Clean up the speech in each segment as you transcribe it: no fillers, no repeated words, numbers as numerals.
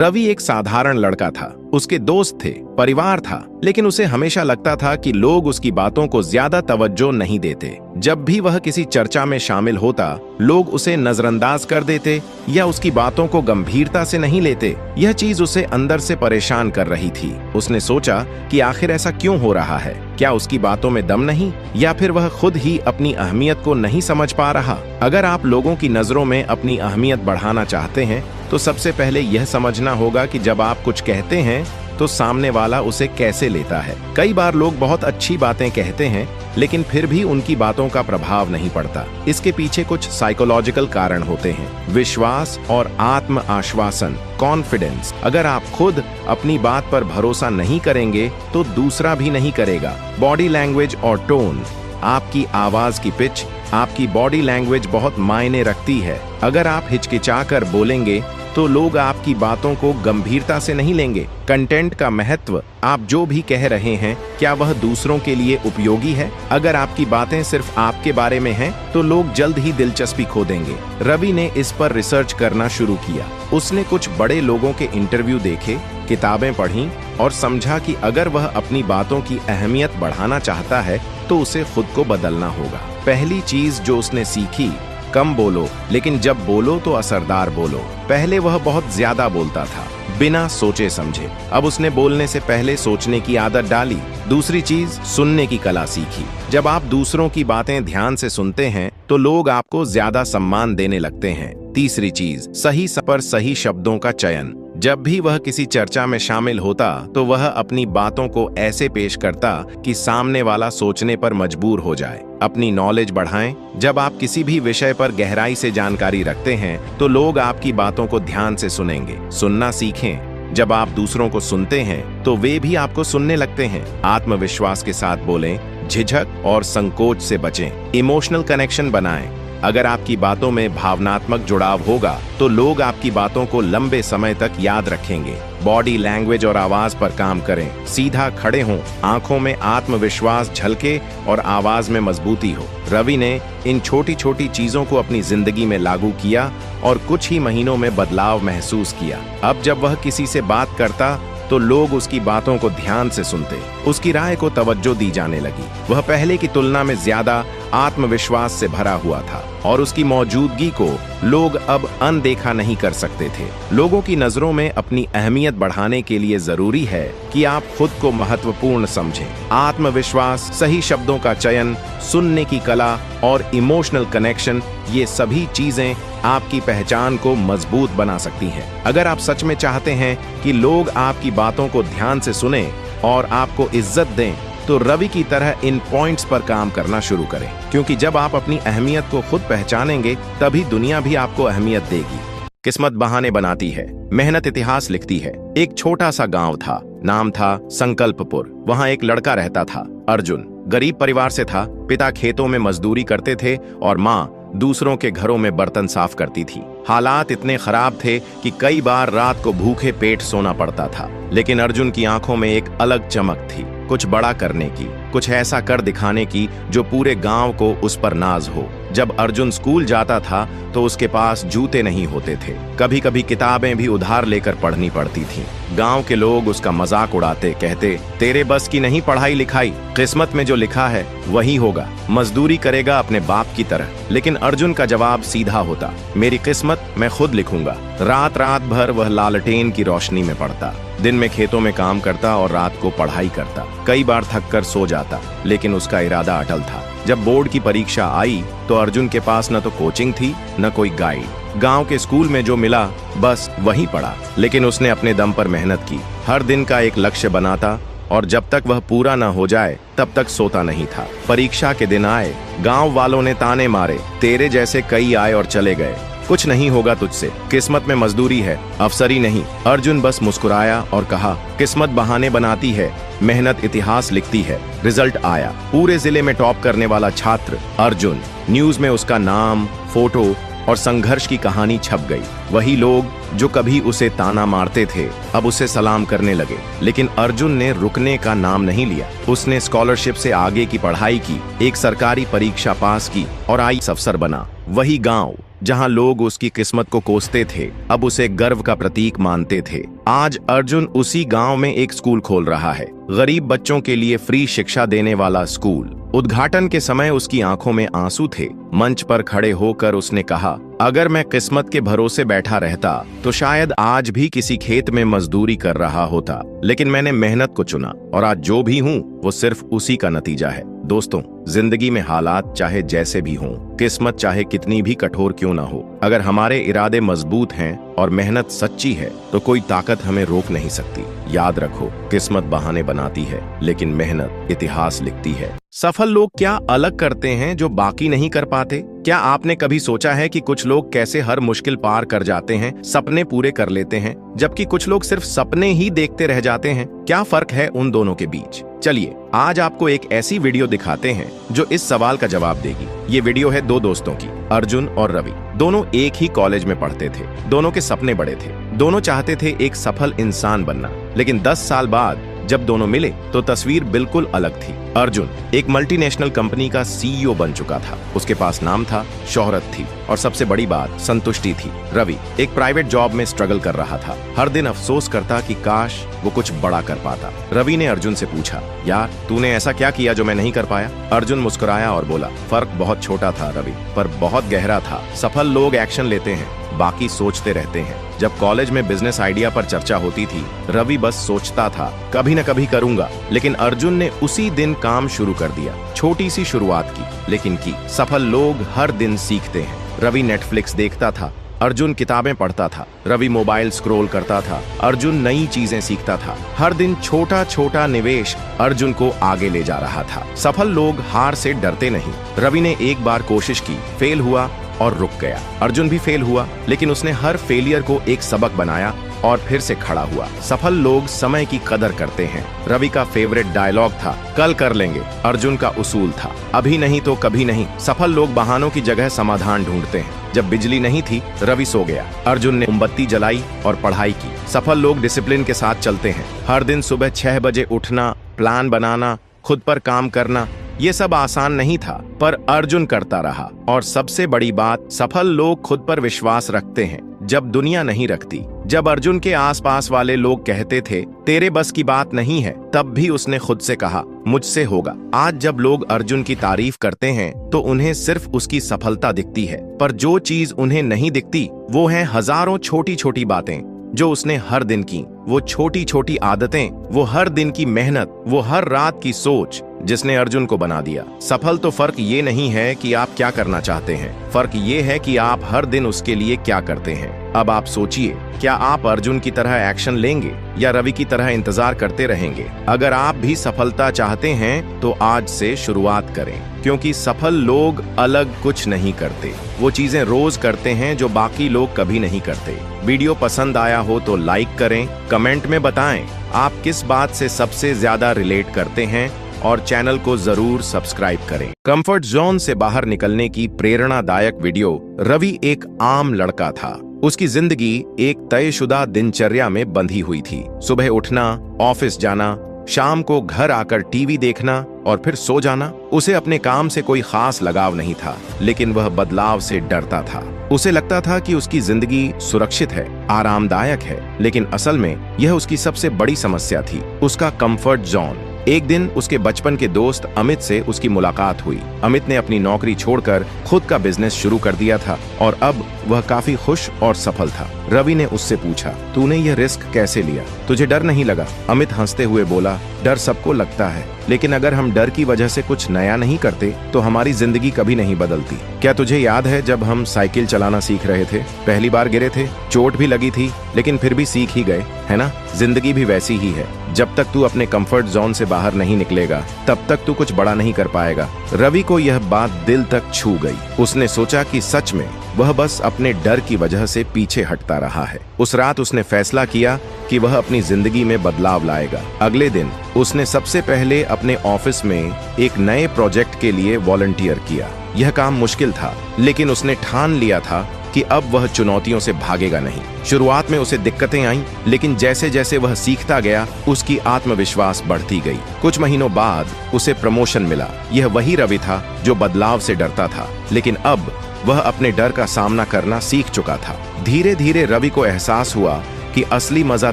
रवि एक साधारण लड़का था। उसके दोस्त थे, परिवार था, लेकिन उसे हमेशा लगता था कि लोग उसकी बातों को ज्यादा तवज्जो नहीं देते। जब भी वह किसी चर्चा में शामिल होता, लोग उसे नजरअंदाज कर देते या उसकी बातों को गंभीरता से नहीं लेते। यह चीज उसे अंदर से परेशान कर रही थी। उसने सोचा कि आखिर ऐसा क्यों हो रहा है? क्या उसकी बातों में दम नहीं, या फिर वह खुद ही अपनी अहमियत को नहीं समझ पा रहा? अगर आप लोगों की नजरों में अपनी अहमियत बढ़ाना चाहते हैं, तो सबसे पहले यह समझना होगा कि जब आप कुछ कहते हैं तो सामने वाला उसे कैसे लेता है। कई बार लोग बहुत अच्छी बातें कहते हैं, लेकिन फिर भी उनकी बातों का प्रभाव नहीं पड़ता। इसके पीछे कुछ साइकोलॉजिकल कारण होते हैं। विश्वास और आत्म आश्वासन, कॉन्फिडेंस। अगर आप खुद अपनी बात पर भरोसा नहीं करेंगे तो दूसरा भी नहीं करेगा। बॉडी लैंग्वेज और टोन, आपकी आवाज की पिच, आपकी बॉडी लैंग्वेज बहुत मायने रखती है। अगर आप हिचकिचाकर बोलेंगे तो लोग आपकी बातों को गंभीरता से नहीं लेंगे। कंटेंट का महत्व, आप जो भी कह रहे हैं, क्या वह दूसरों के लिए उपयोगी है? अगर आपकी बातें सिर्फ आपके बारे में हैं, तो लोग जल्द ही दिलचस्पी खो देंगे। रवि ने इस पर रिसर्च करना शुरू किया। उसने कुछ बड़े लोगों के इंटरव्यू देखे, किताबें पढ़ीं और समझा कि अगर वह अपनी बातों की अहमियत बढ़ाना चाहता है तो उसे खुद को बदलना होगा। पहली चीज जो उसने सीखी, कम बोलो, लेकिन जब बोलो तो असरदार बोलो। पहले वह बहुत ज्यादा बोलता था, बिना सोचे समझे। अब उसने बोलने से पहले सोचने की आदत डाली। दूसरी चीज, सुनने की कला सीखी। जब आप दूसरों की बातें ध्यान से सुनते हैं तो लोग आपको ज्यादा सम्मान देने लगते हैं। तीसरी चीज, सही पर सही शब्दों का चयन। जब भी वह किसी चर्चा में शामिल होता तो वह अपनी बातों को ऐसे पेश करता कि सामने वाला सोचने पर मजबूर हो जाए। अपनी नॉलेज बढ़ाएं। जब आप किसी भी विषय पर गहराई से जानकारी रखते हैं तो लोग आपकी बातों को ध्यान से सुनेंगे। सुनना सीखें। जब आप दूसरों को सुनते हैं तो वे भी आपको सुनने लगते हैं। आत्मविश्वास के साथ बोलें, झिझक और संकोच से बचें। इमोशनल कनेक्शन बनाएं। अगर आपकी बातों में भावनात्मक जुड़ाव होगा तो लोग आपकी बातों को लंबे समय तक याद रखेंगे। बॉडी लैंग्वेज और आवाज पर काम करें। सीधा खड़े हों, आंखों में आत्मविश्वास झलके और आवाज में मजबूती हो। रवि ने इन छोटी छोटी चीजों को अपनी जिंदगी में लागू किया और कुछ ही महीनों में बदलाव महसूस किया। अब जब वह किसी से बात करता तो लोग उसकी बातों को ध्यान से सुनते, उसकी राय को तवज्जो दी जाने लगी। वह पहले की तुलना में ज्यादा आत्मविश्वास से भरा हुआ था और उसकी मौजूदगी को लोग अब अनदेखा नहीं कर सकते थे। लोगों की नजरों में अपनी अहमियत बढ़ाने के लिए जरूरी है कि आप खुद को महत्वपूर्ण समझें। आत्मविश्वास, सही शब्दों का चयन, सुनने की कला और इमोशनल कनेक्शन, ये सभी चीजें आपकी पहचान को मजबूत बना सकती हैं। अगर आप सच में चाहते हैं कि लोग आपकी बातों को ध्यान से सुनें और आपको इज्जत दें, तो रवि की तरह इन पॉइंट्स पर काम करना शुरू करें, क्योंकि जब आप अपनी अहमियत को खुद पहचानेंगे तभी दुनिया भी आपको अहमियत देगी। किस्मत बहाने बनाती है, मेहनत इतिहास लिखती है। एक छोटा सा गांव था, नाम था संकल्पपुर। वहां एक लड़का रहता था, अर्जुन। गरीब परिवार से था। पिता खेतों में मजदूरी करते थे और माँ दूसरों के घरों में बर्तन साफ करती थी। हालात इतने खराब थे कि कई बार रात को भूखे पेट सोना पड़ता था। लेकिन अर्जुन की आंखों में एक अलग चमक थी, कुछ बड़ा करने की, कुछ ऐसा कर दिखाने की जो पूरे गांव को उस पर नाज हो। जब अर्जुन स्कूल जाता था तो उसके पास जूते नहीं होते थे। कभी कभी किताबें भी उधार लेकर पढ़नी पड़ती थीं। गांव के लोग उसका मजाक उड़ाते, कहते, तेरे बस की नहीं पढ़ाई लिखाई, किस्मत में जो लिखा है वही होगा, मजदूरी करेगा अपने बाप की तरह। लेकिन अर्जुन का जवाब सीधा होता, मेरी किस्मत मैं खुद लिखूंगा। रात रात भर वह लालटेन की रोशनी में पढ़ता, दिन में खेतों में काम करता और रात को पढ़ाई करता। कई बार थक कर सो जाता, लेकिन उसका इरादा अटल था। जब बोर्ड की परीक्षा आई तो अर्जुन के पास न तो कोचिंग थी न कोई गाइड। गांव के स्कूल में जो मिला बस वही पढ़ा। लेकिन उसने अपने दम पर मेहनत की, हर दिन का एक लक्ष्य बनाता और जब तक वह पूरा न हो जाए तब तक सोता नहीं था। परीक्षा के दिन आए, गांव वालों ने ताने मारे, तेरे जैसे कई आए और चले गए, कुछ नहीं होगा तुझसे, किस्मत में मजदूरी है, अफसरी नहीं। अर्जुन बस मुस्कुराया और कहा, किस्मत बहाने बनाती है, मेहनत इतिहास लिखती है। रिजल्ट आया, पूरे जिले में टॉप करने वाला छात्र अर्जुन। न्यूज में उसका नाम, फोटो और संघर्ष की कहानी छप गई। वही लोग जो कभी उसे ताना मारते थे अब उसे सलाम करने लगे। लेकिन अर्जुन ने रुकने का नाम नहीं लिया। उसने स्कॉलरशिप से आगे की पढ़ाई की, एक सरकारी परीक्षा पास की और आईएएस अफसर बना। वही गांव, जहां लोग उसकी किस्मत को कोसते थे, अब उसे गर्व का प्रतीक मानते थे। आज अर्जुन उसी गांव में एक स्कूल खोल रहा है, गरीब बच्चों के लिए फ्री शिक्षा देने वाला स्कूल। उद्घाटन के समय उसकी आंखों में आंसू थे। मंच पर खड़े होकर उसने कहा, अगर मैं किस्मत के भरोसे बैठा रहता तो शायद आज भी किसी खेत में मजदूरी कर रहा होता, लेकिन मैंने मेहनत को चुना और आज जो भी हूँ वो सिर्फ उसी का नतीजा है। दोस्तों, जिंदगी में हालात चाहे जैसे भी हों, किस्मत चाहे कितनी भी कठोर क्यों ना हो, अगर हमारे इरादे मजबूत हैं और मेहनत सच्ची है तो कोई ताकत हमें रोक नहीं सकती। याद रखो, किस्मत बहाने बनाती है लेकिन मेहनत इतिहास लिखती है। सफल लोग क्या अलग करते हैं जो बाकी नहीं कर पाते? क्या आपने कभी सोचा है कि कुछ लोग कैसे हर मुश्किल पार कर जाते हैं, सपने पूरे कर लेते हैं, जबकि कुछ लोग सिर्फ सपने ही देखते रह जाते हैं? क्या फर्क है उन दोनों के बीच? चलिए आज आपको एक ऐसी वीडियो दिखाते हैं जो इस सवाल का जवाब देगी। ये वीडियो है दो दोस्तों की, अर्जुन और रवि। दोनों एक ही कॉलेज में पढ़ते थे, दोनों के सपने बड़े थे, दोनों चाहते थे एक सफल इंसान बनना। लेकिन 10 साल बाद जब दोनों मिले तो तस्वीर बिल्कुल अलग थी। अर्जुन एक मल्टीनेशनल कंपनी का सीईओ बन चुका था, उसके पास नाम था, शोहरत थी और सबसे बड़ी बात संतुष्टि थी। रवि एक प्राइवेट जॉब में स्ट्रगल कर रहा था, हर दिन अफसोस करता कि काश वो कुछ बड़ा कर पाता। रवि ने अर्जुन से पूछा, यार तूने ऐसा क्या किया जो मैं नहीं कर पाया? अर्जुन मुस्कुराया और बोला, फर्क बहुत छोटा था रवि, पर बहुत गहरा था। सफल लोग एक्शन लेते हैं, बाकी सोचते रहते हैं। जब कॉलेज में बिजनेस आइडिया पर चर्चा होती थी, रवि बस सोचता था कभी न कभी करूंगा, लेकिन अर्जुन ने उसी दिन काम शुरू कर दिया। छोटी सी शुरुआत की, लेकिन की। सफल लोग हर दिन सीखते हैं। रवि नेटफ्लिक्स देखता था, अर्जुन किताबें पढ़ता था। रवि मोबाइल स्क्रॉल करता था, अर्जुन नई चीजें सीखता था। हर दिन छोटा छोटा निवेश अर्जुन को आगे ले जा रहा था। सफल लोग हार से डरते नहीं। रवि ने एक बार कोशिश की, फेल हुआ और रुक गया। अर्जुन भी फेल हुआ, लेकिन उसने हर फेलियर को एक सबक बनाया और फिर से खड़ा हुआ। सफल लोग समय की कदर करते हैं। रवि का फेवरेट डायलॉग था, कल कर लेंगे। अर्जुन का उसूल था, अभी नहीं तो कभी नहीं। सफल लोग बहानों की जगह समाधान ढूंढते हैं। जब बिजली नहीं थी, रवि सो गया। अर्जुन ने मोमबत्ती जलाई और पढ़ाई की। सफल लोग डिसिप्लिन के साथ चलते हैं। हर दिन सुबह 6 बजे उठना, प्लान बनाना, खुद पर काम करना, ये सब आसान नहीं था, पर अर्जुन करता रहा। और सबसे बड़ी बात, सफल लोग खुद पर विश्वास रखते हैं जब दुनिया नहीं रखती। जब अर्जुन के आसपास वाले लोग कहते थे तेरे बस की बात नहीं है, तब भी उसने खुद से कहा मुझसे होगा। आज जब लोग अर्जुन की तारीफ करते हैं तो उन्हें सिर्फ उसकी सफलता दिखती है, पर जो चीज उन्हें नहीं दिखती वो है हजारों छोटी छोटी बातें जो उसने हर दिन की। वो छोटी छोटी आदतें, वो हर दिन की मेहनत, वो हर रात की सोच जिसने अर्जुन को बना दिया। सफल तो फर्क ये नहीं है कि आप क्या करना चाहते हैं, फर्क ये है कि आप हर दिन उसके लिए क्या करते हैं। अब आप सोचिए, क्या आप अर्जुन की तरह एक्शन लेंगे या रवि की तरह इंतजार करते रहेंगे? अगर आप भी सफलता चाहते हैं तो आज से शुरुआत करें, क्योंकि सफल लोग अलग कुछ नहीं करते, वो चीजें रोज करते हैं जो बाकी लोग कभी नहीं करते। वीडियो पसंद आया हो तो लाइक करें, कमेंट में बताएं आप किस बात से सबसे ज्यादा रिलेट करते हैं और चैनल को जरूर सब्सक्राइब करें। कंफर्ट जोन से बाहर निकलने की प्रेरणादायक वीडियो। रवि एक आम लड़का था। उसकी जिंदगी एक तयशुदा दिनचर्या में बंधी हुई थी। सुबह उठना, ऑफिस जाना, शाम को घर आकर टीवी देखना और फिर सो जाना। उसे अपने काम से कोई खास लगाव नहीं था, लेकिन वह बदलाव से डरता था। उसे लगता था कि उसकी जिंदगी सुरक्षित है, आरामदायक है, लेकिन असल में यह उसकी सबसे बड़ी समस्या थी, उसका कंफर्ट जोन। एक दिन उसके बचपन के दोस्त अमित से उसकी मुलाकात हुई। अमित ने अपनी नौकरी छोड़कर खुद का बिजनेस शुरू कर दिया था और अब वह काफी खुश और सफल था। रवि ने उससे पूछा, तूने यह रिस्क कैसे लिया? तुझे डर नहीं लगा? अमित हंसते हुए बोला, डर सबको लगता है, लेकिन अगर हम डर की वजह से कुछ नया नहीं करते तो हमारी जिंदगी कभी नहीं बदलती। क्या तुझे याद है जब हम साइकिल चलाना सीख रहे थे? पहली बार गिरे थे, चोट भी लगी थी, लेकिन फिर भी सीख ही गए, है ना? जिंदगी भी वैसी ही है। जब तक तू अपने कंफर्ट जोन से बाहर नहीं निकलेगा, तब तक तू कुछ बड़ा नहीं कर पाएगा। रवि को यह बात दिल तक छू गई। उसने सोचा कि सच में वह बस अपने डर की वजह से पीछे हटता रहा है। उस रात उसने फैसला किया कि वह अपनी जिंदगी में बदलाव लाएगा। अगले दिन उसने सबसे पहले अपने ऑफिस में एक नए प्रोजेक्ट के लिए वॉलंटियर किया। यह काम मुश्किल था, लेकिन उसने ठान लिया था कि अब वह चुनौतियों से भागेगा नहीं। शुरुआत में उसे दिक्कतें आईं, लेकिन जैसे जैसे वह सीखता गया, उसकी आत्मविश्वास बढ़ती गई। कुछ महीनों बाद उसे प्रमोशन मिला। यह वही रवि था जो बदलाव से डरता था, लेकिन अब वह अपने डर का सामना करना सीख चुका था। धीरे धीरे रवि को एहसास हुआ कि असली मजा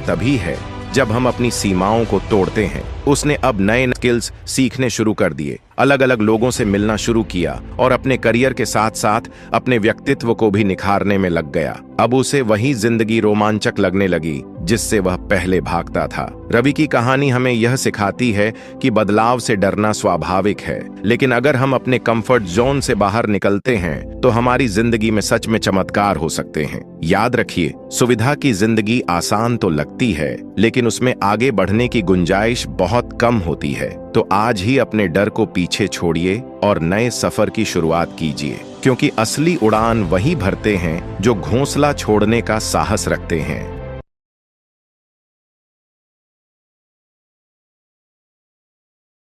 तभी है जब हम अपनी सीमाओं को तोड़ते हैं। उसने अब नए स्किल्स सीखने शुरू कर दिए, अलग अलग लोगों से मिलना शुरू किया और अपने करियर के साथ साथ अपने व्यक्तित्व को भी निखारने में लग गया। अब उसे वही जिंदगी रोमांचक लगने लगी जिससे वह पहले भागता था। रवि की कहानी हमें यह सिखाती है कि बदलाव से डरना स्वाभाविक है, लेकिन अगर हम अपने कंफर्ट जोन से बाहर निकलते हैं तो हमारी जिंदगी में सच में चमत्कार हो सकते हैं। याद रखिए, सुविधा की जिंदगी आसान तो लगती है, लेकिन उसमें आगे बढ़ने की गुंजाइश बहुत कम होती है। तो आज ही अपने डर को पीछे छोड़िए और नए सफर की शुरुआत कीजिए, क्योंकि असली उड़ान वही भरते हैं जो घोंसला छोड़ने का साहस रखते हैं।